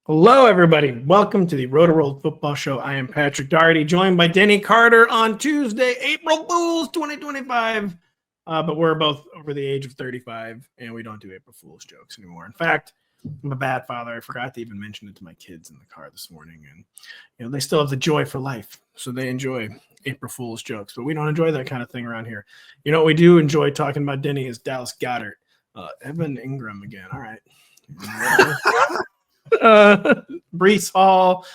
Hello, everybody. Welcome to the Rotoworld Football Show. I am Patrick Daugherty, joined by Denny Carter on Tuesday, April Fools 2025. But we're both over the age of 35, and we don't do April Fools jokes anymore. In fact, I'm a bad father. I forgot to even mention it to my kids in the car this morning. And they still have the joy for life, so they enjoy April Fools jokes. But we don't enjoy that kind of thing around here. You know what we do enjoy talking about, Denny, is Dallas Goedert. Evan Engram again. All right. Breece Hall,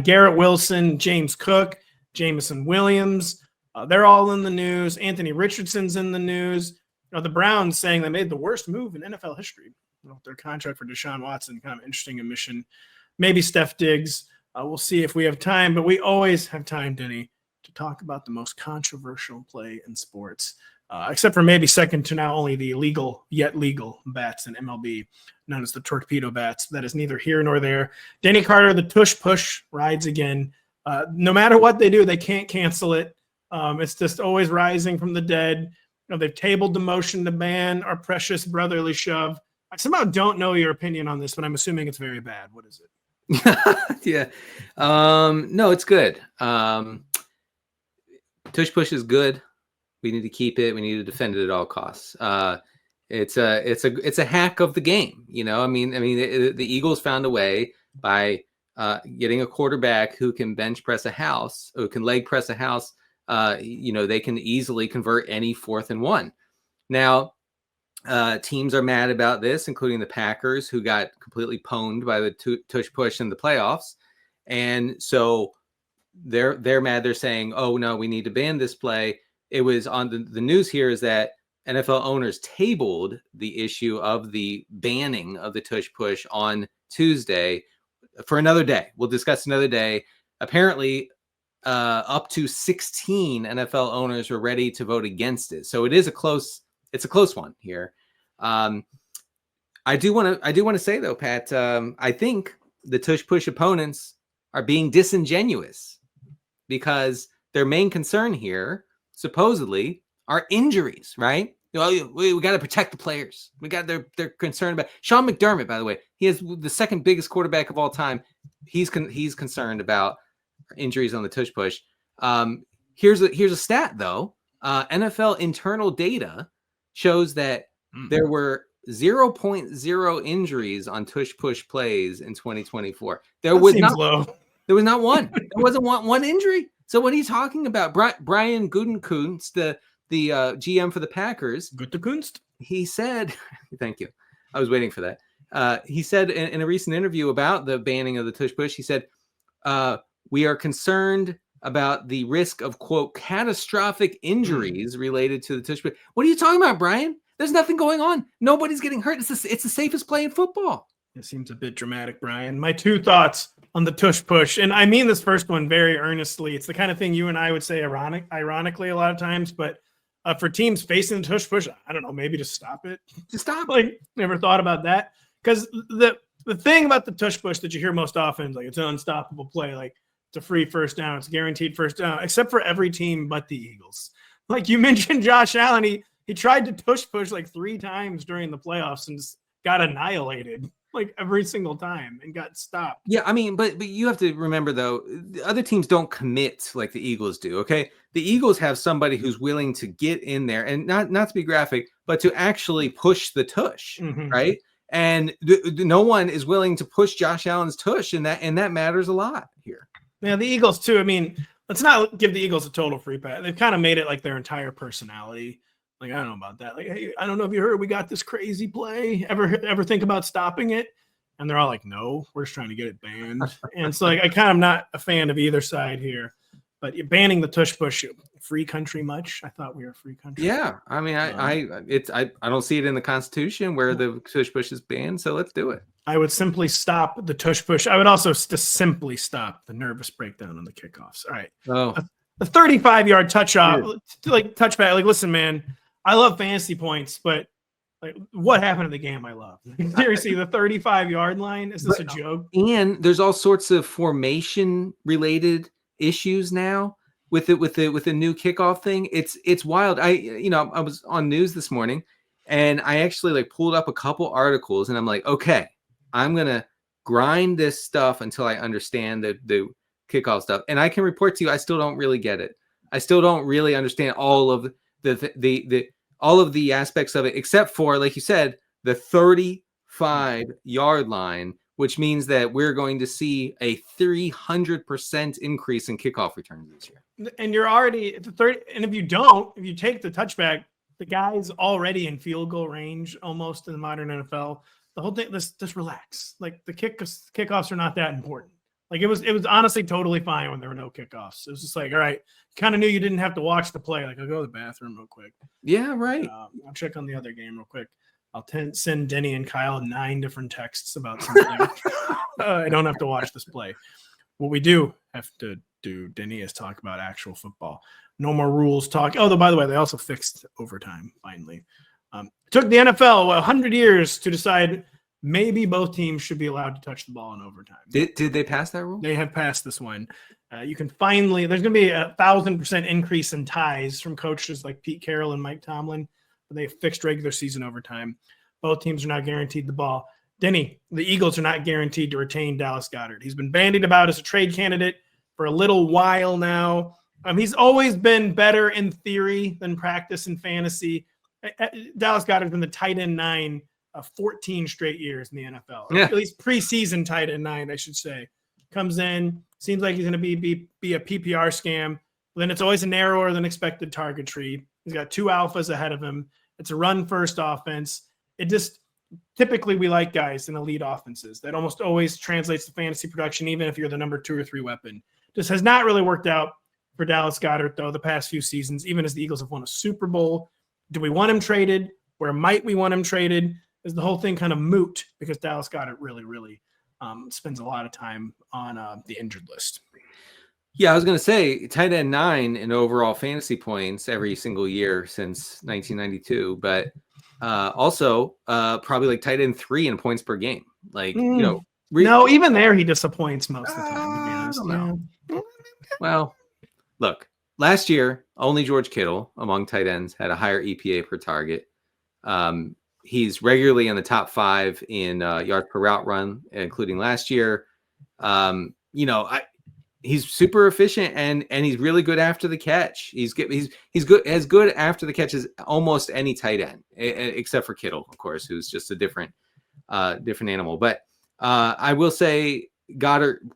Garrett Wilson, James Cook, Jameson Williams. They're all in the news. Anthony Richardson's in the news. The Browns saying they made the worst move in NFL history. Their contract for Deshaun Watson, kind of interesting admission. Maybe Steph Diggs. We'll see if we have time, but we always have time, Denny, to talk about the most controversial play in sports. Except for maybe second to now only the illegal, yet legal bats in MLB, known as the torpedo bats. That is neither here nor there. Denny Carter, the Tush-push, rides again. No matter what they do, they can't cancel it. It's just always rising from the dead. They've tabled the motion to ban our precious brotherly shove. I somehow don't know your opinion on this, but I'm assuming it's very bad. What is it? Yeah. No, it's good. Tush-push is good. We need to keep it. We need to defend it at all costs. It's a hack of the game. The Eagles found a way by getting a quarterback who can bench press a house, who can leg press a house. They can easily convert any 4th and 1. Now, teams are mad about this, including the Packers, who got completely pwned by the tush-push in the playoffs, and so they're mad. They're saying, "Oh no, we need to ban this play." It was on the news here is that NFL owners tabled the issue of the banning of the tush-push on Tuesday for another day. We'll discuss another day. Apparently, up to 16 NFL owners were ready to vote against it. So it's a close one here. I do want to say though, Pat, I think the tush-push opponents are being disingenuous because their main concern here supposedly are injuries, right? We got to protect the players. They're concerned about Sean McDermott, by the way. He is the second biggest quarterback of all time. He's concerned about injuries on the tush-push. Here's a stat though. NFL internal data shows that there were 0.0 injuries on tush-push plays in 2024. There was not one. There wasn't one injury. So what are you talking about? Brian Gutekunst, the GM for the Packers, Gutekunst? He said, thank you. I was waiting for that. He said in a recent interview about the banning of the tush-push, he said, we are concerned about the risk of, quote, catastrophic injuries related to the tush-push. What are you talking about, Brian? There's nothing going on. Nobody's getting hurt. It's the safest play in football. It seems a bit dramatic, Brian. My two thoughts on the tush-push, and I mean this first one very earnestly. It's the kind of thing you and I would say ironically a lot of times, but for teams facing the tush-push, I don't know, maybe just stop it. Just stop. Never thought about that. Because the thing about the tush-push that you hear most often is it's an unstoppable play. It's a free first down. It's a guaranteed first down, except for every team but the Eagles. You mentioned Josh Allen. He tried to tush-push 3 times during the playoffs and just got annihilated. Every single time and got stopped. Yeah, I mean, but you have to remember though, the other teams don't commit like the Eagles do. Okay, the Eagles have somebody who's willing to get in there and not to be graphic, but to actually push the tush, right? And no one is willing to push Josh Allen's tush, and that matters a lot here. Yeah, the Eagles too. I mean, let's not give the Eagles a total free pass. They've kind of made it their entire personality. I don't know about that. Hey, I don't know if you heard we got this crazy play. Ever think about stopping it? And they're all no, we're just trying to get it banned. And so I kind of not a fan of either side here. But you're banning the tush-push, free country much? I thought we were a free country. Yeah, I mean, I don't see it in the Constitution where the tush-push is banned. So let's do it. I would simply stop the tush-push. I would also just simply stop the nervous breakdown on the kickoffs. All right. Oh, a 35-yard touchback. Listen, man. I love fantasy points, but what happened to the game I love? Seriously, the 35-yard line? Is this a joke? And there's all sorts of formation-related issues now with the new kickoff thing. It's wild. I was on news this morning, and I actually pulled up a couple articles, and I'm like, okay, I'm gonna grind this stuff until I understand the kickoff stuff. And I can report to you, I still don't really get it. I still don't really understand all of all of the aspects of it, except for, like you said, the 35-yard line, which means that we're going to see a 300% increase in kickoff returns this year. And you're already at the 30. And if you take the touchback, the guy's already in field goal range almost in the modern NFL. The whole thing, just relax. Like the kickoffs are not that important. Like it was honestly totally fine when there were no kickoffs. It was just like, all right, kind of knew you didn't have to watch the play. Like, I'll go to the bathroom real quick. Yeah, right. I'll check on the other game real quick. I'll send Denny and Kyle 9 different texts about something. I don't have to watch this play. What we do have to do, Denny, is talk about actual football. No more rules talk. Oh, by the way, they also fixed overtime finally. It took the NFL 100 years to decide maybe both teams should be allowed to touch the ball in overtime. Did they pass that rule? They have passed this one. You can finally, there's going to be 1,000% increase in ties from coaches like Pete Carroll and Mike Tomlin. They fixed regular season overtime. Both teams are not guaranteed the ball. Denny, the Eagles are not guaranteed to retain Dallas Goedert. He's been bandied about as a trade candidate for a little while now. He's always been better in theory than practice and fantasy. Dallas Goedert's been the tight end 9 of 14 straight years in the NFL. Yeah. At least preseason tight end 9, I should say. Comes in, seems like he's going to be a PPR scam. Then it's always a narrower than expected target tree. He's got 2 alphas ahead of him. It's a run-first offense. It just typically we like guys in elite offenses. That almost always translates to fantasy production, even if you're the number 2 or 3 weapon. Just has not really worked out for Dallas Goedert, though, the past few seasons, even as the Eagles have won a Super Bowl. Do we want him traded? Where might we want him traded? Is the whole thing kind of moot because Dallas Goedert really spends a lot of time on the injured list. Yeah, I was going to say tight end 9 in overall fantasy points every single year since 1992, but also probably like tight end 3 in points per game. Like, no, even there he disappoints most of the time, to be honest. Yeah. Well, look, last year, only George Kittle among tight ends had a higher EPA per target. He's regularly in the top 5 in yards per route run, including last year. He's super efficient and he's really good after the catch. He's good after the catch as almost any tight end, except for Kittle, of course, who's just a different animal. But I will say Goddard,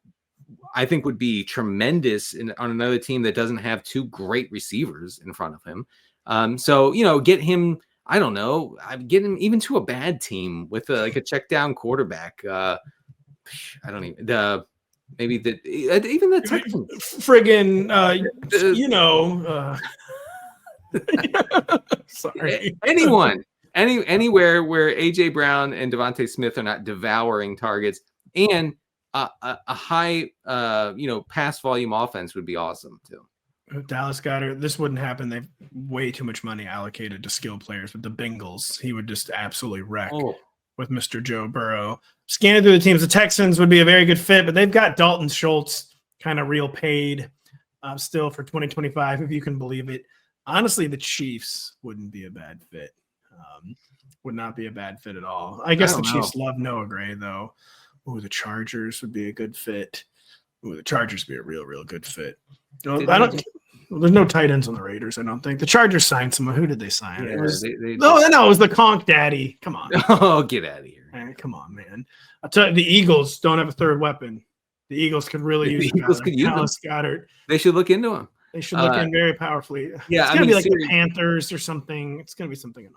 I think, would be tremendous on another team that doesn't have 2 great receivers in front of him. So get him. I don't know. I'd get him even to a bad team with a check down quarterback. I don't even even the Texans. Friggin', sorry. Anywhere where AJ Brown and Devontae Smith are not devouring targets and a high, pass volume offense would be awesome too. Dallas Goedert, this wouldn't happen. They've way too much money allocated to skill players. With the Bengals, he would just absolutely wreck with Mr. Joe Burrow. Scanning through the teams, the Texans would be a very good fit, but they've got Dalton Schultz kind of real paid still for 2025, if you can believe it. Honestly, the Chiefs wouldn't be a bad fit. Would not be a bad fit at all. I guess the Chiefs love Noah Gray, though. Ooh, the Chargers would be a good fit. Ooh, the Chargers would be a real good fit. There's no tight ends on the Raiders, I don't think. The Chargers signed someone. Who did they sign? Yeah, it was the Conk Daddy. Come on. Oh, get out of here. Man, come on, man. I'll tell you, the Eagles don't have a third weapon. The Eagles could really use Dallas Goedert. They should look into him. They should look in very powerfully. Yeah, it's going to be like the Panthers or something. It's going to be something annoying.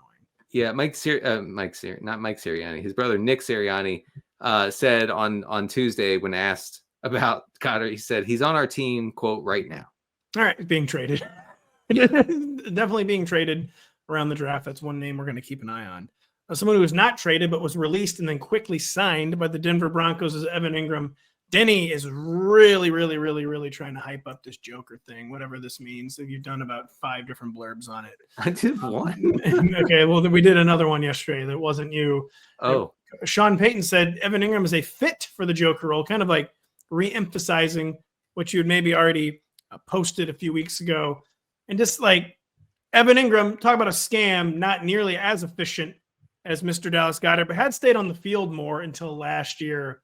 Yeah, not Mike Sirianni. His brother, Nick Sirianni, said on Tuesday when asked about Goddard, he said, he's on our team, quote, right now. All right, being traded. Definitely being traded around the draft. That's one name we're going to keep an eye on. Someone who was not traded but was released and then quickly signed by the Denver Broncos is Evan Engram. Denny is really trying to hype up this Joker thing, whatever this means. You've done about 5 different blurbs on it. I did one. Okay, well, we did another one yesterday that wasn't you. Oh. Sean Payton said Evan Engram is a fit for the Joker role, kind of like re-emphasizing what you had maybe already posted a few weeks ago. And just like Evan Engram, talk about a scam, not nearly as efficient as Mr. Dallas Goedert, but had stayed on the field more until last year.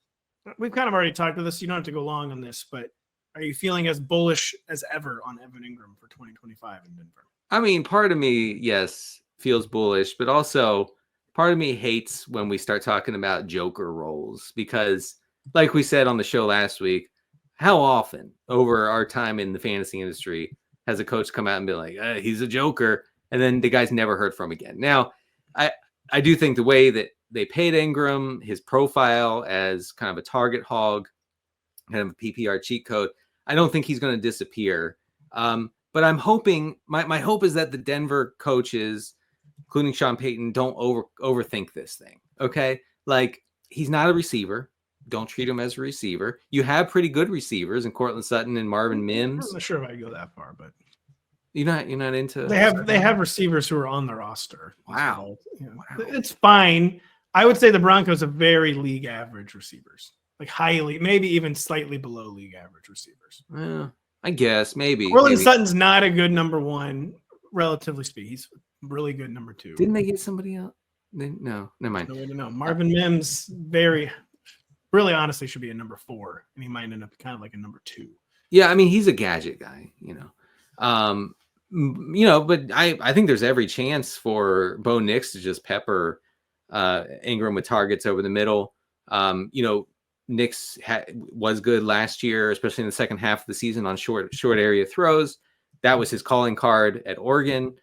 we've kind of already talked about this. You don't have to go long on this, but are you feeling as bullish as ever on Evan Engram for 2025 in Denver? I mean, part of me, yes, feels bullish, but also part of me hates when we start talking about joker roles because, like we said on the show last week, how often over our time in the fantasy industry has a coach come out and be like, he's a joker, and then the guy's never heard from again. Now, I do think the way that they paid Engram, his profile as kind of a target hog, kind of a PPR cheat code, I don't think he's going to disappear. But I'm hoping, my hope is that the Denver coaches, including Sean Payton, don't overthink this thing. Okay. Like, he's not a receiver. Don't treat him as a receiver. You have pretty good receivers in Cortland Sutton and Marvin Mims. I'm not sure if I go that far, but you're not into. They have receivers who are on the roster. Wow. Wow. It's fine. I would say the Broncos have very league average receivers, like highly, maybe even slightly below league average receivers. I guess maybe. Cortland Sutton's not a good number one, relatively speaking. He's really good number two. Didn't they get somebody else? No, never mind. No way to know. Marvin Mims, really honestly should be a number 4, and he might end up kind of like a number 2. Yeah, I mean, he's a gadget guy, but I think there's every chance for Bo Nix to just pepper Engram with targets over the middle. Nix was good last year, especially in the second half of the season on short area throws. That was his calling card at Oregon.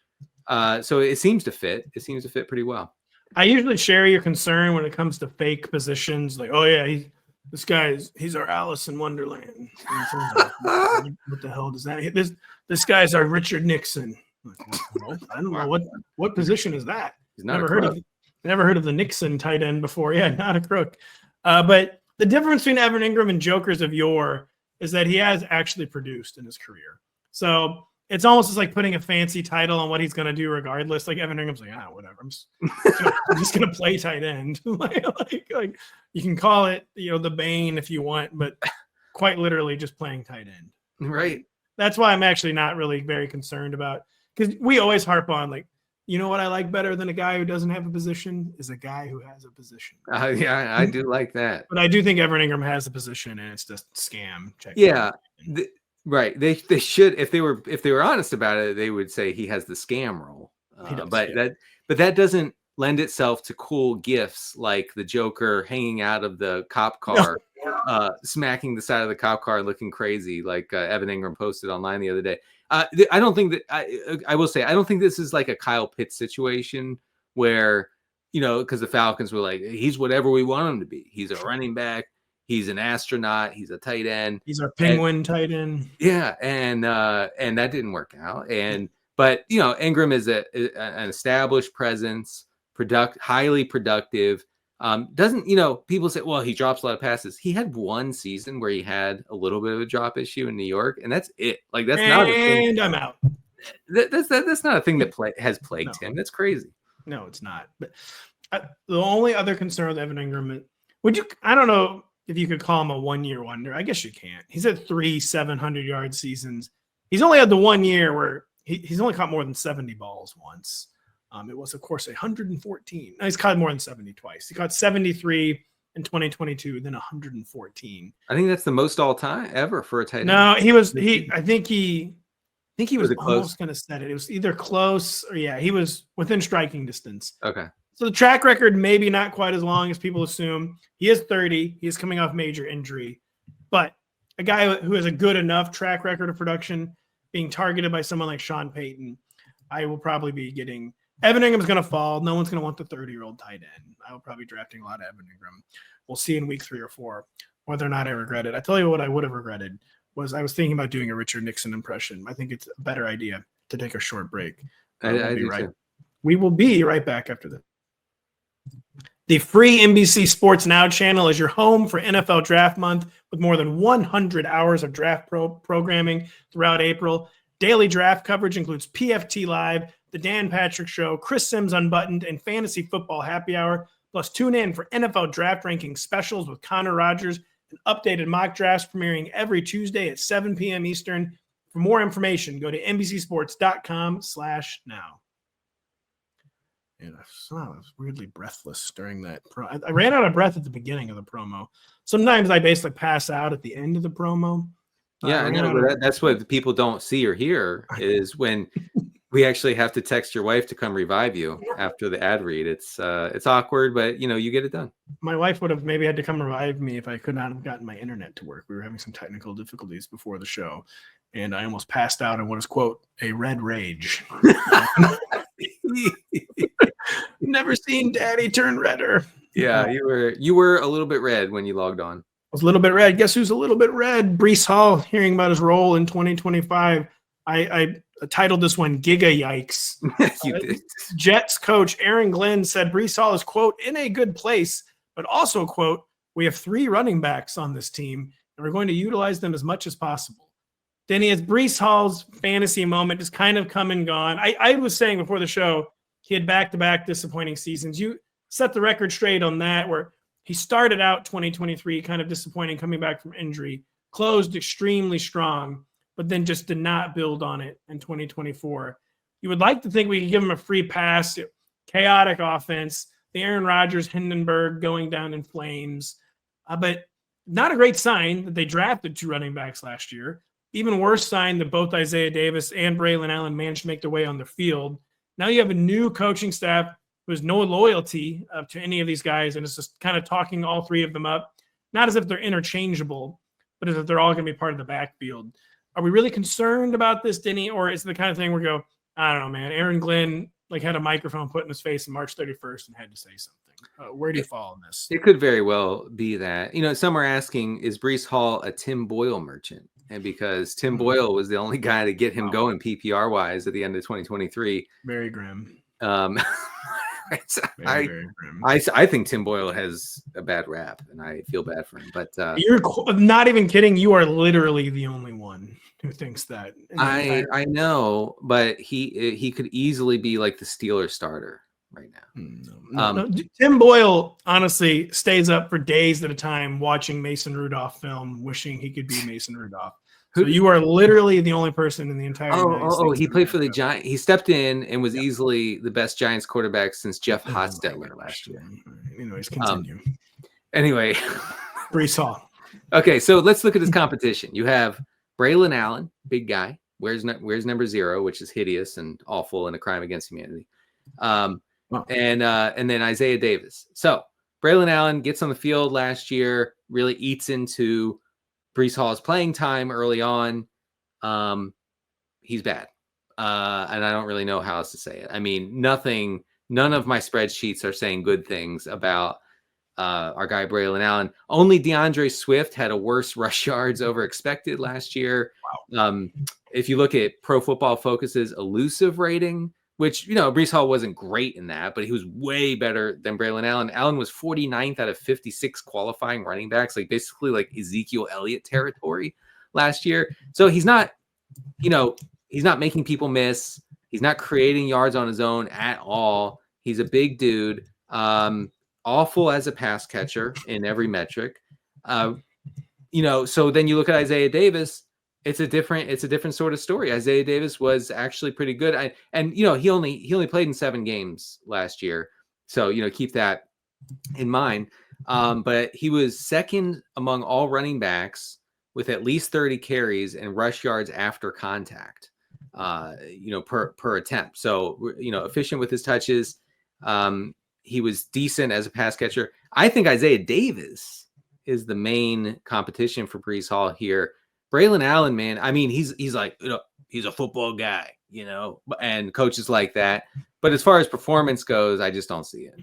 So it seems to fit. It seems to fit pretty well. I usually share your concern when it comes to fake positions. Like, oh yeah, he's our Alice in Wonderland. Like, what the hell does that? This guy's our Richard Nixon. Like, I don't know what position is that. He's not never heard of the Nixon tight end before. Yeah, not a crook. But the difference between Evan Engram and jokers of yore is that he has actually produced in his career. So it's almost just like putting a fancy title on what he's going to do regardless. Like Evan Engram's like, whatever. I'm just going to play tight end. like you can call it, the Bane if you want, but quite literally just playing tight end. Right. That's why I'm actually not really very concerned about, because we always harp on like, what I like better than a guy who doesn't have a position is a guy who has a position. Yeah, I do like that. But I do think Evan Engram has a position, and it's just scam. Right. They should, if they were honest about it, they would say he has the scam role. But that doesn't lend itself to cool gifts like the Joker hanging out of the cop car, smacking the side of the cop car, looking crazy, like Evan Engram posted online the other day. I don't think that I will say I don't think this is like a Kyle Pitts situation where because the Falcons were like, he's whatever we want him to be. He's a running back. He's an astronaut. He's a tight end. He's our penguin tight end. Yeah, and that didn't work out. But Engram is an established presence, highly productive. Doesn't people say, well, he drops a lot of passes. He had one season where he had a little bit of a drop issue in New York, and that's it. Like that's not a thing. And I'm out. That's not a thing that has plagued him. That's crazy. No, it's not. But the only other concern with Evan Engram, I don't know if you could call him a one-year wonder. I guess you can't. He's had 3 700-yard seasons. He's only had the 1 year where he's only caught more than 70 balls once. It was, of course, 114. No, he's caught more than 70 twice. He caught 73 in 2022, then 114. I think that's the most all time ever for a tight end. No, I think he was almost going to set it. It was either close or he was within striking distance. Okay. So the track record maybe not quite as long as people assume. He is 30. He is coming off major injury, but a guy who has a good enough track record of production being targeted by someone like Sean Payton, I will probably be getting. Evan Engram's going to fall. No one's going to want the 30-year-old tight end. I will probably be drafting a lot of Evan Engram. We'll see in week 3 or 4 whether or not I regret it. I tell you what I would have regretted was I was thinking about doing a Richard Nixon impression. I think it's a better idea to take a short break. We will be right back after this. The free NBC Sports Now channel is your home for NFL Draft Month with more than 100 hours of draft programming throughout April. Daily draft coverage includes PFT Live, The Dan Patrick Show, Chris Sims Unbuttoned, and Fantasy Football Happy Hour. Plus, tune in for NFL Draft Ranking specials with Connor Rogers and updated mock drafts premiering every Tuesday at 7 p.m. Eastern. For more information, go to NBCSports.com/now. And I was weirdly breathless during that. I ran out of breath at the beginning of the promo. Sometimes I basically pass out at the end of the promo. Yeah, I know, but that's what people don't see or hear is when we actually have to text your wife to come revive you after the ad read. It's awkward, but you get it done. My wife would have maybe had to come revive me if I could not have gotten my internet to work. We were having some technical difficulties before the show, and I almost passed out in what is, quote, a red rage. Never seen Daddy turn redder. Yeah, you were a little bit red when you logged on. I was a little bit red. Guess who's a little bit red? Breece Hall, hearing about his role in 2025. I titled this one Giga Yikes. You did. Jets coach Aaron Glenn said Breece Hall is, quote, in a good place, but also, quote, we have 3 running backs on this team, and we're going to utilize them as much as possible. Denny, as Breece Hall's fantasy moment is kind of come and gone. I was saying before the show, he had back-to-back disappointing seasons. You set the record straight on that, where he started out 2023 kind of disappointing coming back from injury, closed extremely strong, but then just did not build on it in 2024. You would like to think we could give him a free pass, chaotic offense, the Aaron Rodgers, Hindenburg going down in flames, but not a great sign that they drafted 2 running backs last year. Even worse sign that both Isaiah Davis and Braylon Allen managed to make their way on the field. Now you have a new coaching staff who has no loyalty to any of these guys, and it's just kind of talking all 3 of them up, not as if they're interchangeable, but as if they're all going to be part of the backfield. Are we really concerned about this, Denny, or is it the kind of thing where we go, I don't know, man, Aaron Glenn had a microphone put in his face on March 31st and had to say something. Where do you fall on this? It could very well be that. Some are asking, is Breece Hall a Tim Boyle merchant? And because Tim Boyle was the only guy to get him going PPR-wise at the end of 2023. Very grim. Very grim. I think Tim Boyle has a bad rap, and I feel bad for him. But you're not even kidding. You are literally the only one who thinks that. I know, but he could easily be like the Steelers starter right now. No. Tim Boyle honestly stays up for days at a time watching Mason Rudolph film, wishing he could be Mason Rudolph. So you are literally the only person in the entire United States. He played for the Giants. He stepped in and was easily the best Giants quarterback since Jeff Hostetler last year. Anyways, continue. Anyway, Breece Hall. Okay, so let's look at his competition. You have Braylon Allen, big guy. Where's number 0, which is hideous and awful and a crime against humanity. And then Isaiah Davis. So Braylon Allen gets on the field last year, really eats into Breece Hall's playing time early on. He's bad. And I don't really know how else to say it. I mean, none of my spreadsheets are saying good things about our guy Braylon Allen. Only DeAndre Swift had a worse rush yards over expected last year. Wow. If you look at Pro Football Focus's elusive rating, which, Breece Hall wasn't great in that, but he was way better than Braylon Allen. Allen was 49th out of 56 qualifying running backs, basically like Ezekiel Elliott territory last year. So he's not, he's not making people miss. He's not creating yards on his own at all. He's a big dude. Awful as a pass catcher in every metric. So then you look at Isaiah Davis. It's a different sort of story. Isaiah Davis was actually pretty good. He only played in 7 games last year. So, keep that in mind. But he was second among all running backs with at least 30 carries and rush yards after contact, per attempt. So, efficient with his touches. He was decent as a pass catcher. I think Isaiah Davis is the main competition for Breece Hall here. Braylon Allen, man, I mean, he's like, he's a football guy, and coaches like that. But as far as performance goes, I just don't see it.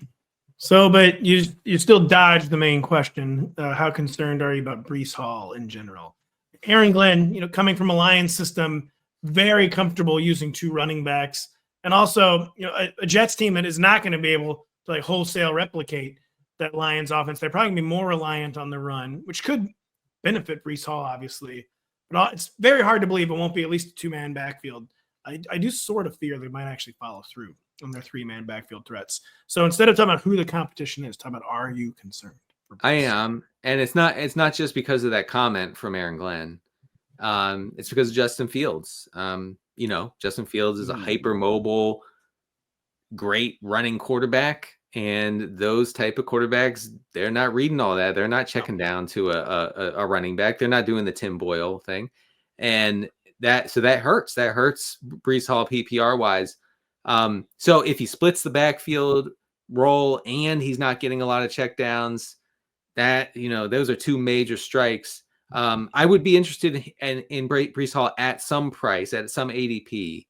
So, but you still dodged the main question. How concerned are you about Breece Hall in general? Aaron Glenn, coming from a Lions system, very comfortable using 2 running backs. And also, a Jets team that is not going to be able to wholesale replicate that Lions offense. They're probably going to be more reliant on the run, which could benefit Breece Hall, obviously. But it's very hard to believe it won't be at least a 2-man backfield. I do sort of fear they might actually follow through on their 3-man backfield threats. So instead of talking about who the competition is, talk about, are you concerned? I am. And it's not just because of that comment from Aaron Glenn. It's because of Justin Fields. Justin Fields is a hyper-mobile, great running quarterback. And those type of quarterbacks, they're not reading all that. They're not checking down to a running back. They're not doing the Tim Boyle thing. And that hurts. That hurts Breece Hall PPR wise. So if he splits the backfield role and he's not getting a lot of checkdowns, that, you know, those are two major strikes. I would be interested in Breece Hall at some price, at some ADP.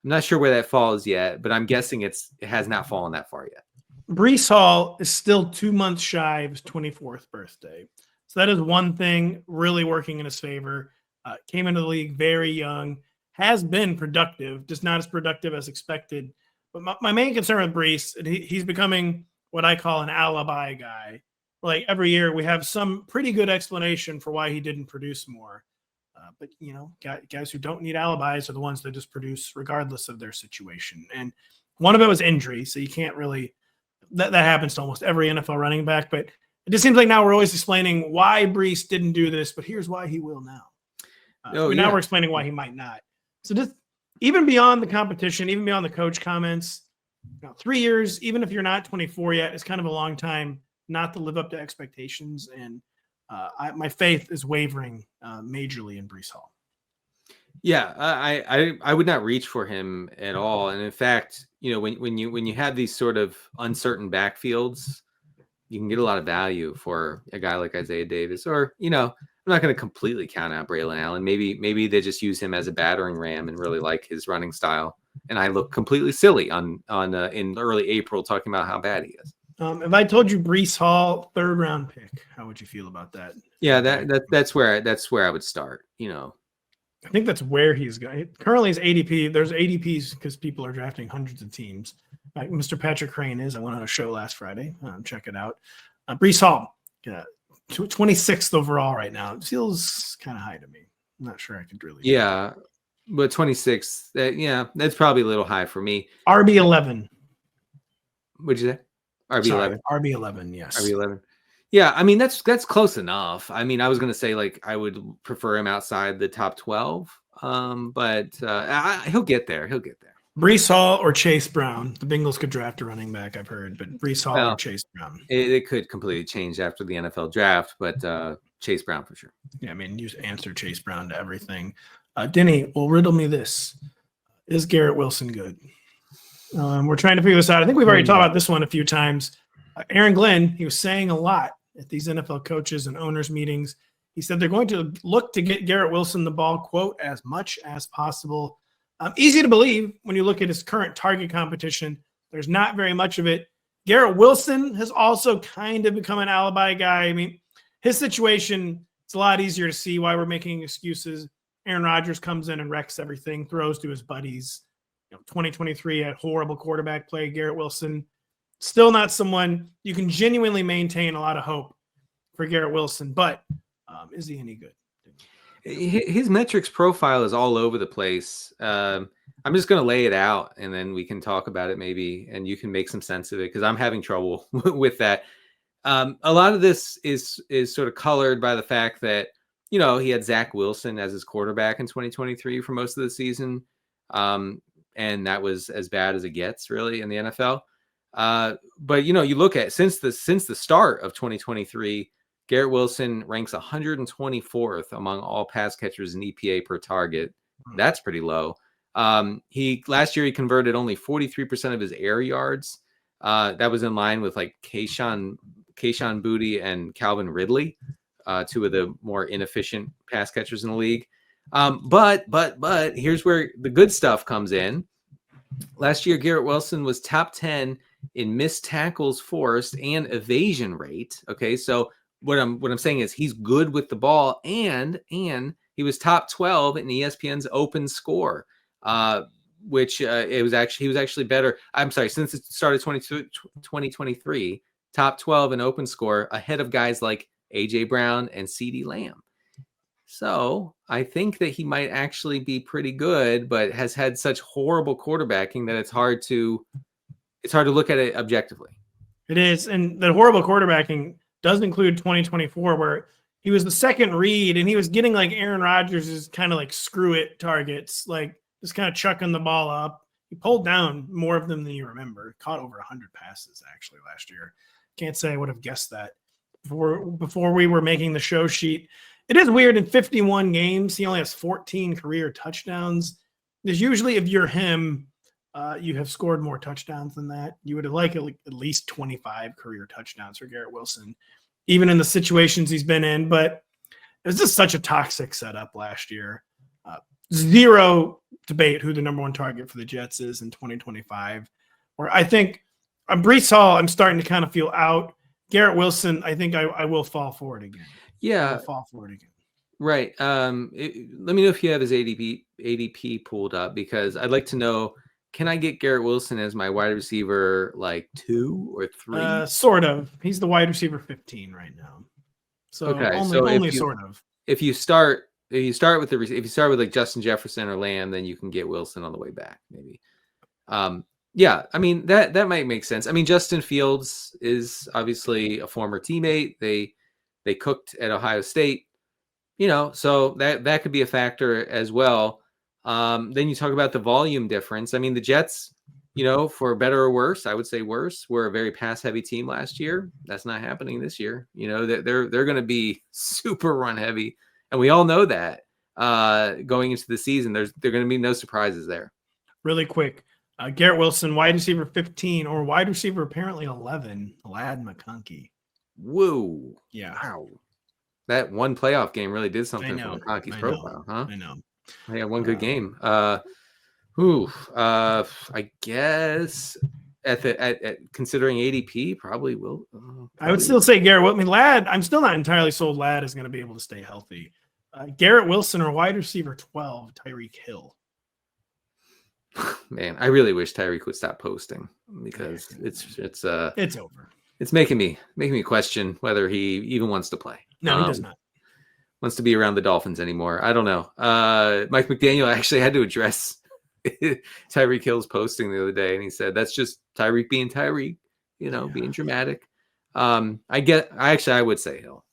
I'm not sure where that falls yet, but I'm guessing it has not fallen that far yet. Breece Hall is still 2 months shy of his 24th birthday. So that is one thing really working in his favor. Came into the league very young, has been productive, just not as productive as expected. But my main concern with Breece, he's becoming what I call an alibi guy. Like every year we have some pretty good explanation for why he didn't produce more. But, you know, guys who don't need alibis are the ones that just produce regardless of their situation. And one of it was injury. So you can't really, that happens to almost every NFL running back. But it just seems like now we're always explaining why Breece didn't do this, but here's why he will now. Now we're explaining why he might not. So just even beyond the competition, even beyond the coach comments, 3 years, even if you're not 24 yet, it's kind of a long time not to live up to expectations. And my faith is wavering majorly in Breece Hall. Yeah, I would not reach for him at all. And in fact, you know, when you have these sort of uncertain backfields, you can get a lot of value for a guy like Isaiah Davis, or, you know, I'm not going to completely count out Braylon Allen. Maybe they just use him as a battering ram and really like his running style. And I look completely silly in early April talking about how bad he is. If I told you Breece Hall, 3rd round pick, how would you feel about that? Yeah, that's where I would start. You know, I think that's where he's going. Currently, his ADP. There's ADPs because people are drafting hundreds of teams. Like Mr. Patrick Crane is. I went on a show last Friday. Check it out. Breece Hall, 26th overall right now. It feels kind of high to me. I'm not sure I could really. Yeah, but 26th. That's probably a little high for me. RB11. What'd you say? RB11. RB11. Yes. RB11. Yeah, I mean that's close enough. I mean, I was gonna say like I would prefer him outside the top 12, but he'll get there. He'll get there. Breece Hall or Chase Brown. The Bengals could draft a running back, I've heard, but Breece Hall or Chase Brown. It could completely change after the NFL draft, but Chase Brown for sure. Yeah, I mean, you answer Chase Brown to everything. Denny, well, riddle me this: is Garrett Wilson good? We're trying to figure this out. I think we've already talked about this one a few times. Aaron Glenn, he was saying a lot at these NFL coaches and owners meetings. He said they're going to look to get Garrett Wilson the ball, quote, as much as possible. Easy to believe when you look at his current target competition. There's not very much of it. Garrett Wilson has also kind of become an alibi guy. I mean, his situation, it's a lot easier to see why we're making excuses. Aaron Rodgers comes in and wrecks everything, throws to his buddies. 2023 had horrible quarterback play. Garrett Wilson, still not someone you can genuinely maintain a lot of hope for Garrett Wilson, but is he any good? His metrics profile is all over the place. I'm just going to lay it out and then we can talk about it maybe, and you can make some sense of it because I'm having trouble with that. A lot of this is sort of colored by the fact that, you know, he had Zach Wilson as his quarterback in 2023 for most of the season. And that was as bad as it gets really in the NFL. But, you know, you look at since the start of 2023, Garrett Wilson ranks 124th among all pass catchers in EPA per target. That's pretty low. Last year he converted only 43% of his air yards. That was in line with like Kayshon Boutte and Calvin Ridley, two of the more inefficient pass catchers in the league. But here's where the good stuff comes in. Last year, Garrett Wilson was top 10 in missed tackles forced and evasion rate. Okay, so what I'm saying is he's good with the ball, and he was top 12 in ESPN's open score, which he was actually better. I'm sorry, since it started 2023, top 12 in open score, ahead of guys like AJ Brown and CeeDee Lamb. So I think that he might actually be pretty good, but has had such horrible quarterbacking that it's hard to look at it objectively. It is, and the horrible quarterbacking does include 2024, where he was the second read and he was getting like Aaron Rodgers' kind of like screw it targets, like just kind of chucking the ball up. He pulled down more of them than you remember. Caught over 100 passes actually last year. Can't say I would have guessed that before we were making the show sheet. It is weird in 51 games. He only has 14 career touchdowns. There's usually, if you're him, you have scored more touchdowns than that. You would have liked at least 25 career touchdowns for Garrett Wilson, even in the situations he's been in. But it was just such a toxic setup last year. Zero debate who the number one target for the Jets is in 2025. Where I think Breece Hall, I'm starting to kind of feel out. Garrett Wilson, I think I will fall for it again. Yeah, fall for it again. Right. Let me know if you have his ADP pulled up, because I'd like to know, can I get Garrett Wilson as my wide receiver like 2 or 3? Sort of. He's the wide receiver 15 right now. So okay, only sort of. If you start with like Justin Jefferson or Lamb, then you can get Wilson on the way back, maybe. Yeah, I mean that might make sense. I mean, Justin Fields is obviously a former teammate. They cooked at Ohio State, so that could be a factor as well. Then you talk about the volume difference. I mean, the Jets, for better or worse, I would say worse, were a very pass-heavy team last year. That's not happening this year. They're going to be super run-heavy, and we all know that going into the season. There are going to be no surprises there. Really quick, Garrett Wilson, wide receiver 15, or wide receiver apparently 11, Lad McConkey. Whoa! Yeah, wow. That one playoff game really did something for McConkey's profile, huh? I know. He had one good game. I guess at considering ADP, probably will. I would still say Garrett. I mean, Ladd. I'm still not entirely sold. Ladd is going to be able to stay healthy. Garrett Wilson or wide receiver 12, Tyreek Hill. Man, I really wish Tyreek would stop posting, because it's over. It's making me question whether he even wants to play. No, he does not. Wants to be around the Dolphins anymore. I don't know. Mike McDaniel actually had to address Tyreek Hill's posting the other day, and he said that's just Tyreek being Tyreek, being dramatic. I would say Hill.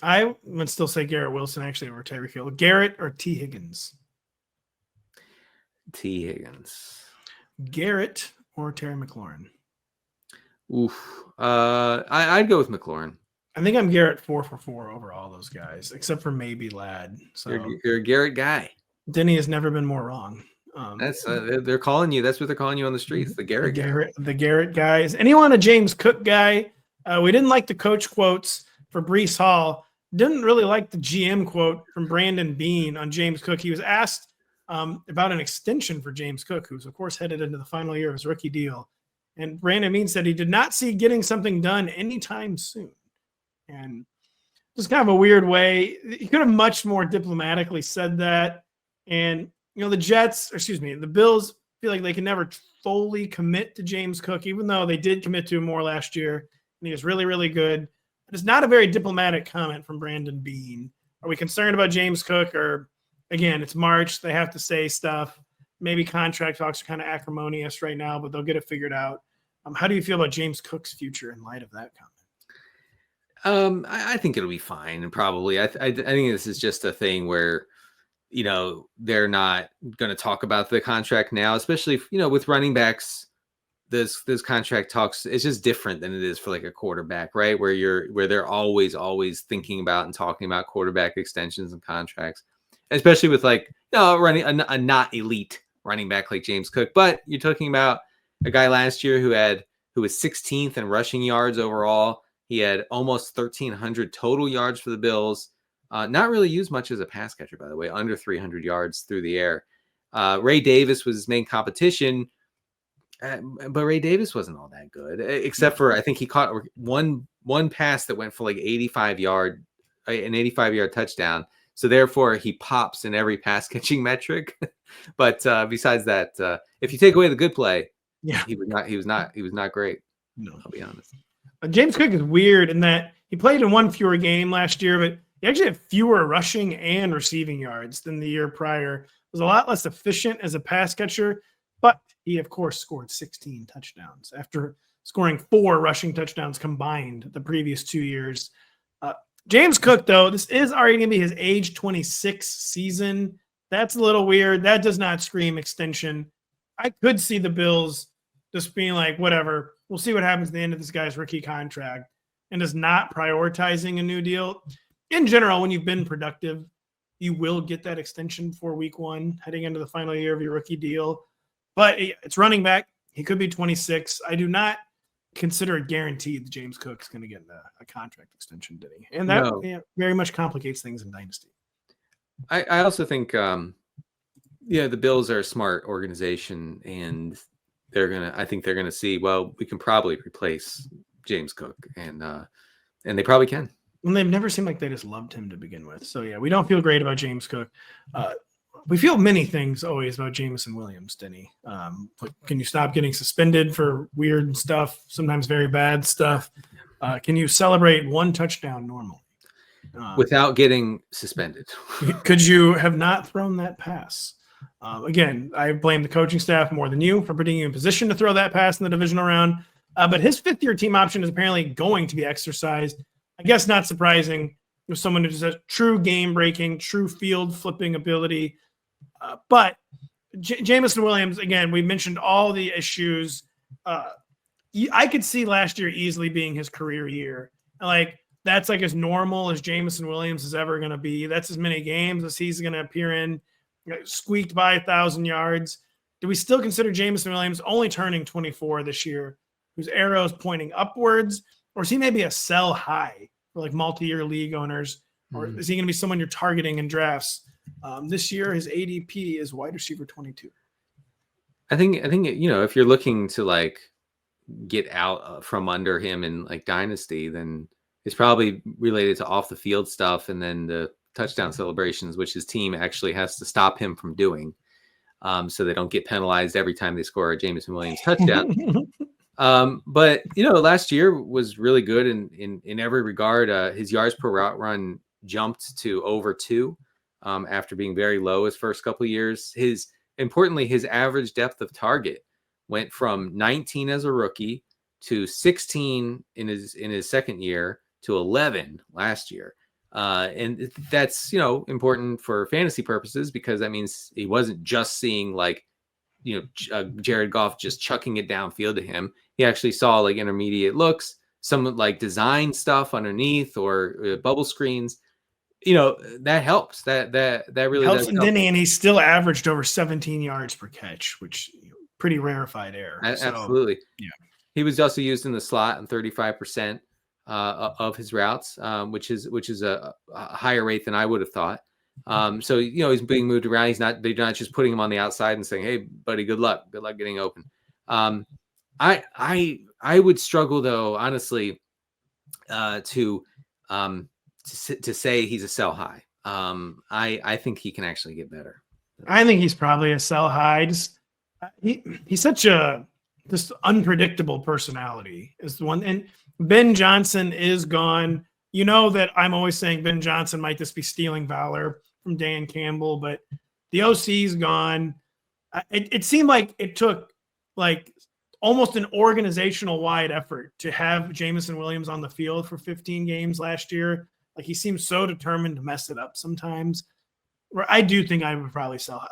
I would still say Garrett Wilson actually over Tyreek Hill. Garrett or T. Higgins? T. Higgins. Garrett or Terry McLaurin? Oof. I'd go with McLaurin. I think I'm Garrett 4 for 4 over all those guys, except for maybe Ladd. So you're a Garrett guy. Denny has never been more wrong. That's they're calling you. That's what they're calling you on the streets. The Garrett guy. The Garrett guys. Anyone a James Cook guy? We didn't like the coach quotes for Breece Hall. Didn't really like the GM quote from Brandon Beane on James Cook. He was asked about an extension for James Cook, who's of course headed into the final year of his rookie deal. And Brandon Beane said he did not see getting something done anytime soon. And just kind of a weird way. He could have much more diplomatically said that. And, the Bills feel like they can never fully commit to James Cook, even though they did commit to him more last year. And he was really, really good. But it's not a very diplomatic comment from Brandon Beane. Are we concerned about James Cook? Or, again, it's March. They have to say stuff. Maybe contract talks are kind of acrimonious right now, but they'll get it figured out. How do you feel about James Cook's future in light of that comment? I think it'll be fine, and probably. I think this is just a thing where, they're not going to talk about the contract now, especially with running backs. Those contract talks, it's just different than it is for like a quarterback, right? Where they're always thinking about and talking about quarterback extensions and contracts, especially with running a not elite running back like James Cook. But you're talking about a guy last year who was 16th in rushing yards overall. He had almost 1,300 total yards for the Bills. Not really used much as a pass catcher, by the way, under 300 yards through the air. Ray Davis was his main competition, but Ray Davis wasn't all that good, except for I think he caught one pass that went for like an 85-yard touchdown. So therefore, he pops in every pass catching metric. But besides that, if you take away the good play, he was not great. No, I'll be honest. James Cook is weird in that he played in one fewer game last year, but he actually had fewer rushing and receiving yards than the year prior. Was a lot less efficient as a pass catcher, but he, of course, scored 16 touchdowns after scoring 4 rushing touchdowns combined the previous 2 years. James Cook, though, this is already going to be his age 26 season. That's a little weird. That does not scream extension. I could see the Bills just being like, whatever, we'll see what happens at the end of this guy's rookie contract, and just not prioritizing a new deal. In general, when you've been productive, you will get that extension for week 1 heading into the final year of your rookie deal. But it's running back. He could be 26. I do not consider it guaranteed that James Cook's going to get a contract extension, did he? And that very much complicates things in Dynasty. I also think, the Bills are a smart organization, and I think they're gonna see, well, we can probably replace James Cook, and they probably can. And they've never seemed like they just loved him to begin with. So yeah, we don't feel great about James Cook. We feel many things always about Jamison Williams, Denny. Can you stop getting suspended for weird stuff, sometimes very bad stuff? Can you celebrate 1 touchdown normally? Without getting suspended? Could you have not thrown that pass? Again, I blame the coaching staff more than you for putting you in position to throw that pass in the divisional round. But his 5th-year team option is apparently going to be exercised. I guess not surprising with someone who just has true game-breaking, true field-flipping ability. But Jamison Williams, again, we mentioned all the issues. I could see last year easily being his career year. That's like as normal as Jamison Williams is ever going to be. That's as many games as he's going to appear in. Squeaked by 1,000 yards. Do we still consider Jamison Williams only turning 24 this year, whose arrow is pointing upwards? Or is he maybe a sell high for multi-year league owners? Or is he going to be someone you're targeting in drafts? This year, his ADP is wide receiver 22. I think if you're looking to get out from under him in Dynasty, then it's probably related to off the field stuff, and then the touchdown celebrations, which his team actually has to stop him from doing, so they don't get penalized every time they score a Jameson Williams touchdown. But last year was really good in every regard. His yards per route run jumped to over 2 after being very low his first couple of years. Importantly, his average depth of target went from 19 as a rookie to 16 in his second year to 11 last year. And that's, important for fantasy purposes, because that means he wasn't just seeing Jared Goff just chucking it downfield to him. He actually saw intermediate looks, some design stuff underneath or bubble screens. That helps. That really helps. Does and help. And he still averaged over 17 yards per catch, which pretty rarefied air. Absolutely. Yeah. He was also used in the slot on 35% of his routes, which is a higher rate than I would have thought. So he's being moved around. They're not just putting him on the outside and saying, "Hey, buddy, good luck getting open." I would struggle, though, honestly, to say he's a sell high. I think he can actually get better. I think he's probably a sell high. He's such a just unpredictable personality is the one. And Ben Johnson is gone. That I'm always saying Ben Johnson might just be stealing valor from Dan Campbell, but the OC's gone. It seemed like it took almost an organizational wide effort to have Jamison Williams on the field for 15 games last year. He seems so determined to mess it up sometimes. Where I do think I would probably sell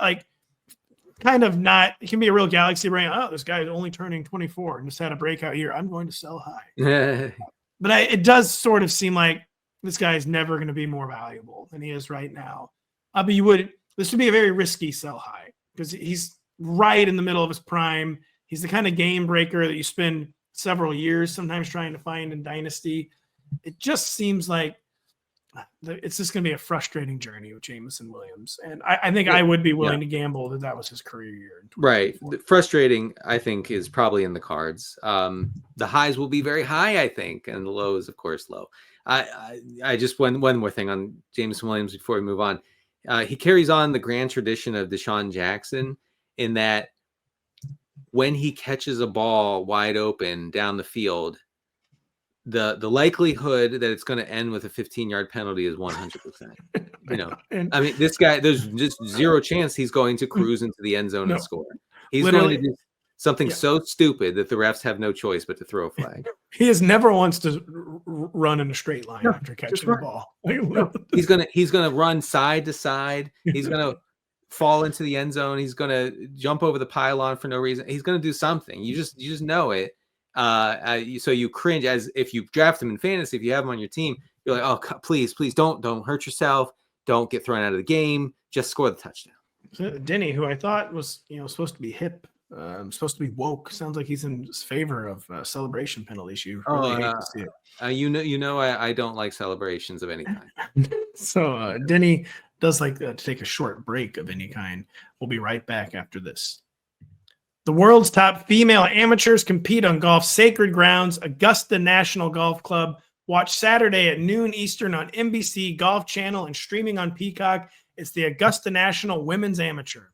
kind of not. It can be a real galaxy brain. Oh, this guy is only turning 24 and just had a breakout year. I'm going to sell high. But it does sort of seem like this guy is never going to be more valuable than he is right now. But this would be a very risky sell high because he's right in the middle of his prime. He's the kind of game breaker that you spend several years sometimes trying to find in Dynasty. It just seems like it's just going to be a frustrating journey with Jamison Williams. And I think I would be willing to gamble that was his career year. Right. Frustrating, I think, is probably in the cards. The highs will be very high, I think, and the lows, of course, low. I just one more thing on Jamison Williams before we move on. He carries on the grand tradition of Deshaun Jackson in that when he catches a ball wide open down the field, the likelihood that it's going to end with a 15-yard penalty is 100%. I mean, this guy, there's just zero chance he's going to cruise into the end zone and score. He's going to do something so stupid that the refs have no choice but to throw a flag. He has never wants to run in a straight line after catching the ball. He's gonna run side to side. He's gonna fall into the end zone. He's going to jump over the pylon for no reason. He's going to do something. You just know it. So you cringe as if you draft him in fantasy. If you have him on your team, you're like, oh, please don't hurt yourself. Don't get thrown out of the game. Just score the touchdown. Denny, who I thought was supposed to be hip, supposed to be woke, sounds like he's in favor of celebration penalties. You really hate to see it. I don't like celebrations of any kind. So Denny does like to take a short break of any kind. We'll be right back after this. The world's top female amateurs compete on golf's sacred grounds, Augusta National Golf Club. Watch Saturday at noon Eastern on NBC, Golf Channel, and streaming on Peacock. It's the Augusta National Women's Amateur.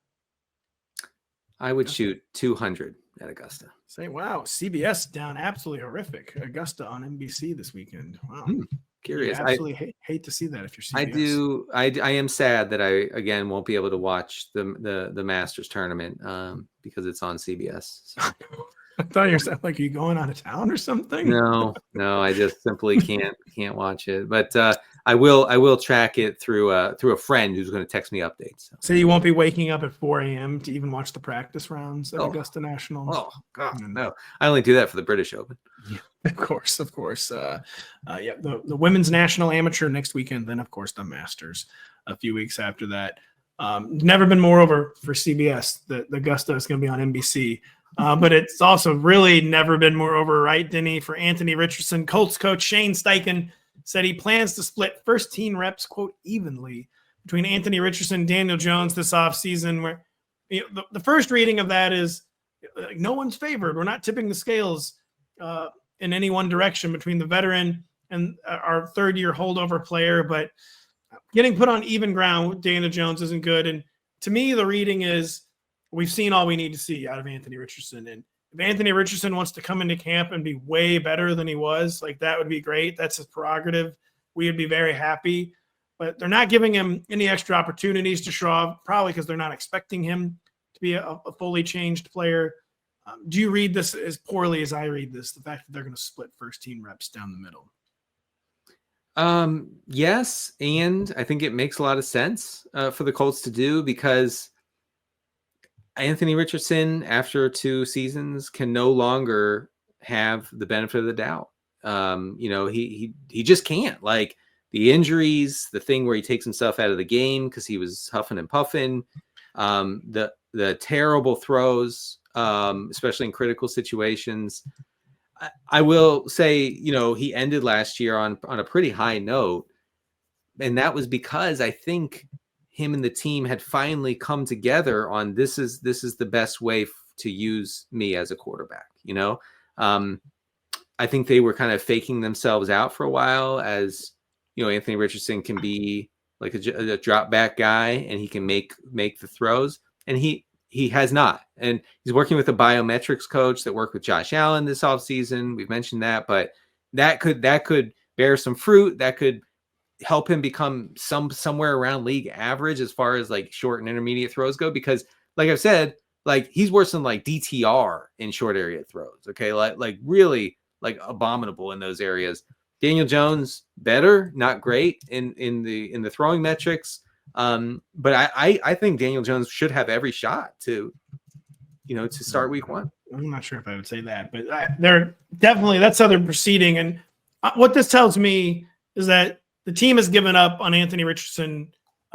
I would shoot 200 at Augusta. Say, wow, CBS down absolutely horrific. Augusta on NBC this weekend. Wow. Curious. I absolutely hate to see that if you're CBS. I am sad that I, again, won't be able to watch the Masters tournament because it's on CBS. So. I thought you were like, are you going out of town or something? No, I just simply can't watch it. But I will track it through a friend who's going to text me updates. So you won't be waking up at 4 a.m. to even watch the practice rounds at Augusta National? Oh God, no! I only do that for the British Open. Yeah, of course. The Women's National Amateur next weekend. Then of course the Masters a few weeks after that. Never been more over for CBS. The Augusta is going to be on NBC. But it's also really never been more over, right, Denny? For Anthony Richardson, Colts coach Shane Steichen said he plans to split first team reps, quote, evenly between Anthony Richardson and Daniel Jones this offseason, where the first reading of that is no one's favored. We're not tipping the scales in any one direction between the veteran and our third-year holdover player, but getting put on even ground with Daniel Jones isn't good. And to me, the reading is we've seen all we need to see out of Anthony Richardson. And if Anthony Richardson wants to come into camp and be way better than he was, like that would be great. That's his prerogative. We would be very happy. But they're not giving him any extra opportunities to show off, probably because they're not expecting him to be a fully changed player. Do you read this as poorly as I read this, the fact that they're going to split first-team reps down the middle? Yes, and I think it makes a lot of sense for the Colts to do because Anthony Richardson, after 2 seasons, can no longer have the benefit of the doubt. He just can't. Like the injuries, the thing where he takes himself out of the game because he was huffing and puffing, the terrible throws, especially in critical situations. I will say, he ended last year on a pretty high note, and that was because I think him and the team had finally come together on this is the best way to use me as a quarterback. I think they were kind of faking themselves out for a while as, Anthony Richardson can be like a drop back guy and he can make the throws, and he has not. And he's working with a biometrics coach that worked with Josh Allen this offseason. We've mentioned that, but that could bear some fruit. That could help him become somewhere around league average as far as like short and intermediate throws go, because like I've said, like he's worse than like DTR in short area throws. Okay. Like really like abominable in those areas. Daniel Jones, better, not great in the throwing metrics. But I think Daniel Jones should have every shot to start week 1. I'm not sure if I would say that, but they're definitely, that's how they're proceeding. And what this tells me is that the team has given up on Anthony Richardson,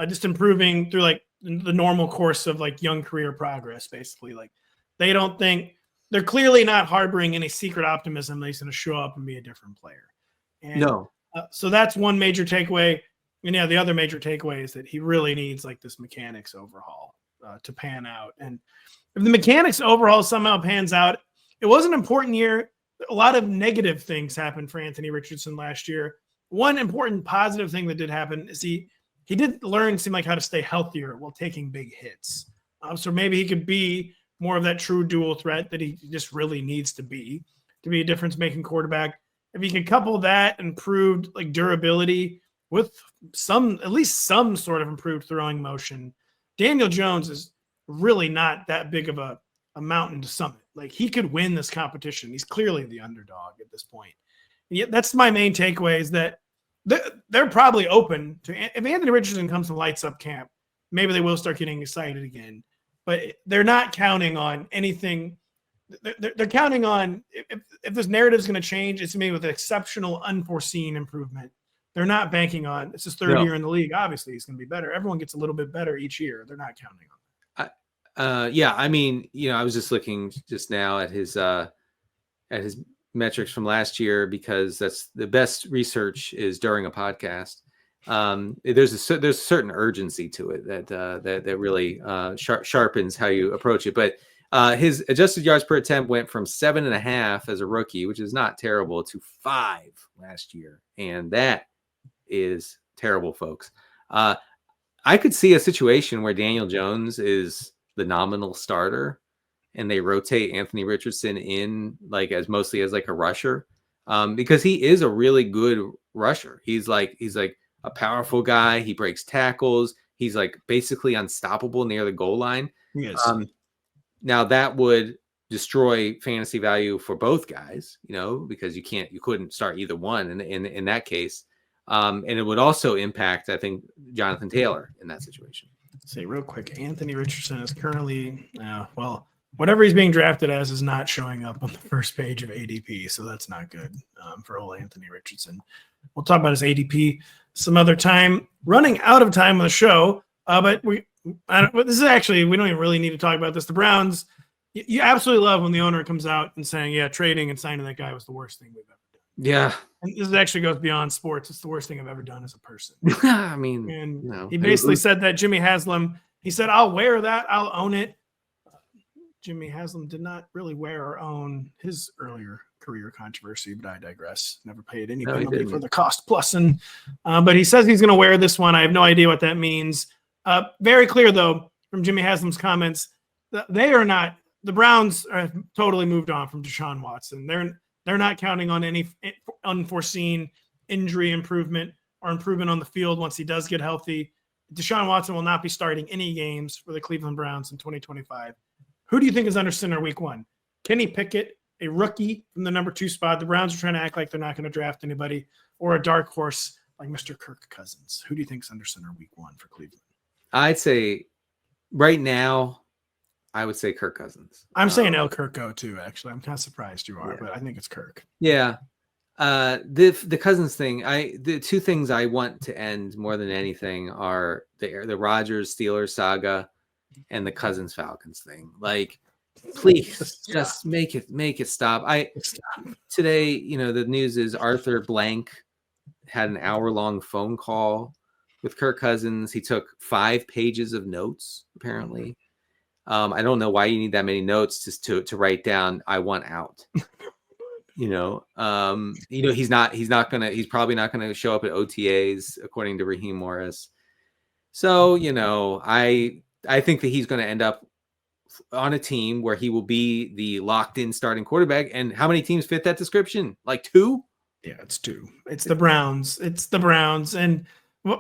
just improving through like the normal course of like young career progress, basically. Like they don't think, they're clearly not harboring any secret optimism that he's going to show up and be a different player. And, no. So that's one major takeaway. And the other major takeaway is that he really needs like this mechanics overhaul to pan out. And if the mechanics overhaul somehow pans out, it was an important year. A lot of negative things happened for Anthony Richardson last year. One important positive thing that did happen is he did learn, seem like, how to stay healthier while taking big hits. So maybe he could be more of that true dual threat that he just really needs to be a difference-making quarterback. If he could couple that improved like durability with at least some sort of improved throwing motion, Daniel Jones is really not that big of a mountain to summit. Like he could win this competition. He's clearly the underdog at this point. And yet that's my main takeaway is that they're probably open to, if Anthony Richardson comes to lights up camp, maybe they will start getting excited again. But they're not counting on anything. They're counting on if this narrative is going to change, it's going to be with exceptional, unforeseen improvement. They're not banking on it's his third year in the league. Obviously, he's going to be better. Everyone gets a little bit better each year. They're not counting on that. Yeah, I mean, I was just looking just now at his metrics from last year because that's the best research is during a podcast. There's a certain urgency to it that really sharpens how you approach it. But his adjusted yards per attempt went from 7.5 as a rookie, which is not terrible, to 5 last year, and that is terrible, folks. I could see a situation where Daniel Jones is the nominal starter and they rotate Anthony Richardson in mostly as a rusher, because he is a really good rusher. He's like a powerful guy. He breaks tackles. He's basically unstoppable near the goal line. Yes. Now that would destroy fantasy value for both guys, because you couldn't start either one in that case. And it would also impact, I think, Jonathan Taylor in that situation. Say real quick, Anthony Richardson is currently, whatever he's being drafted as is not showing up on the first page of ADP, so that's not good for old Anthony Richardson. We'll talk about his ADP some other time. Running out of time on the show, but we don't even really need to talk about this. The Browns, you absolutely love when the owner comes out and saying, yeah, trading and signing that guy was the worst thing we've ever done. Yeah. And this actually goes beyond sports. It's the worst thing I've ever done as a person. I mean, he basically said that Jimmy Haslam, he said, I'll wear that. I'll own it. Jimmy Haslam did not really wear or own his earlier career controversy, but I digress. Never paid any penalty for the cost plus. But he says he's going to wear this one. I have no idea what that means. Very clear, though, from Jimmy Haslam's comments, that the Browns are totally moved on from Deshaun Watson. They're not counting on any unforeseen injury improvement or improvement on the field once he does get healthy. Deshaun Watson will not be starting any games for the Cleveland Browns in 2025. Who do you think is under center week 1? Kenny Pickett, a rookie from the number 2 spot. The Browns are trying to act like they're not going to draft anybody, or a dark horse like Mr. Kirk Cousins. Who do you think is under center week 1 for Cleveland? I'd say right now, I would say Kirk Cousins. I'm saying El Kirko too, actually. I'm kind of surprised you are, but I think it's Kirk. Yeah. The Cousins thing, the two things I want to end more than anything are the Rodgers Steelers saga and the Cousins Falcons thing. Please just make it stop. Today, the news is Arthur Blank had an hour-long phone call with Kirk Cousins. He took 5 pages of notes, apparently. I don't know why you need that many notes just to write down I want out. He's probably not gonna show up at OTAs according to Raheem Morris. So, I think that he's going to end up on a team where he will be the locked in starting quarterback. And how many teams fit that description? 2? Yeah, it's 2. It's the Browns. And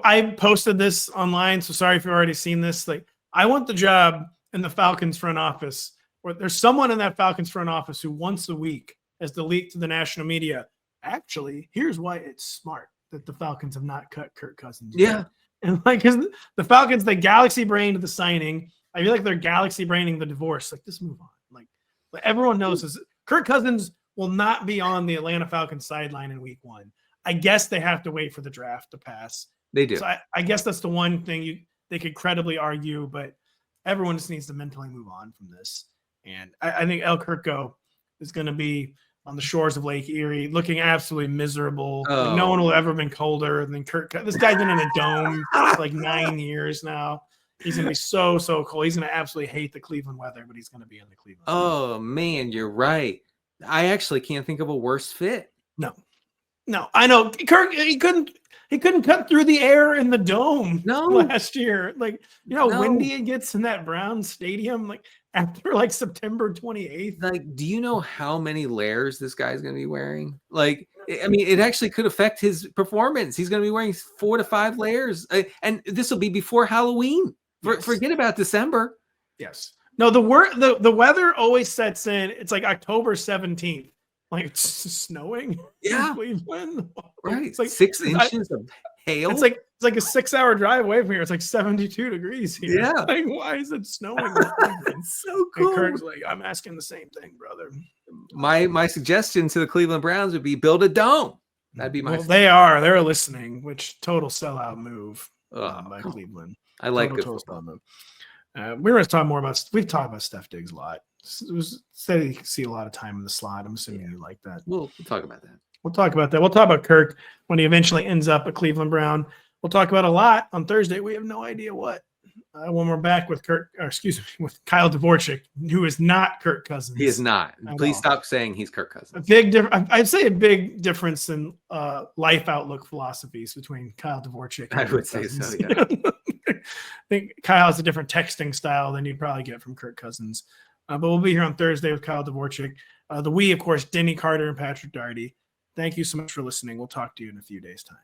I posted this online, so sorry if you've already seen this. I want the job in the Falcons front office, where there's someone in that Falcons front office who once a week has to leak to the national media. Actually, here's why it's smart that the Falcons have not cut Kirk Cousins. Yeah. And because the Falcons, they galaxy brained the signing. I feel like they're galaxy braining the divorce. Just move on. Everyone knows this. Kirk Cousins will not be on the Atlanta Falcons sideline in week 1. I guess they have to wait for the draft to pass. They do. So I guess that's the one thing they could credibly argue, but everyone just needs to mentally move on from this. And I think El Kirko is going to be on the shores of Lake Erie looking absolutely miserable. No one will have ever been colder than Kirk. This guy's been in a dome for 9 years now. He's going to be so cold. He's going to absolutely hate the Cleveland weather, but he's going to be in the Cleveland. Oh, man, you're right. I actually can't think of a worse fit. No, I know. Kirk, he couldn't cut through the air in the dome last year. Windy it gets in that Browns stadium after September 28th. Do you know how many layers this guy's going to be wearing? It actually could affect his performance. He's going to be wearing 4 to 5 layers. And this will be before Halloween. Yes. Forget about December. Yes. No, the weather always sets in. It's October 17th. It's snowing in Cleveland. Right. It's 6 inches of hail. It's It's like a 6-hour drive away from here. It's like 72 degrees here. Yeah. Like, why is it snowing? It's so And cool. Kirk's like, I'm asking the same thing, brother. My suggestion to the Cleveland Browns would be build a dome. That'd be my. Well, they're listening, which total sellout move Oh, by Cleveland. I like good total football. sellout move. We're going to talk more about. We've talked about Steph Diggs a lot. It was said you see a lot of time in the slot. I'm assuming you like that. We'll talk about that. We'll talk about that. We'll talk about Kirk when he eventually ends up a Cleveland Brown. We'll talk about a lot on Thursday. We have no idea what. When we're back with with Kyle Dvorak, who is not Kirk Cousins. He is not. Please stop saying he's Kirk Cousins. A big difference. I'd say a big difference in life outlook philosophies between Kyle Dvorak and I would say so. Yeah. I think Kyle has a different texting style than you'd probably get from Kirk Cousins. But we'll be here on Thursday with Kyle Dvorak. Of course, Denny Carter and Patrick Daugherty. Thank you so much for listening. We'll talk to you in a few days' time.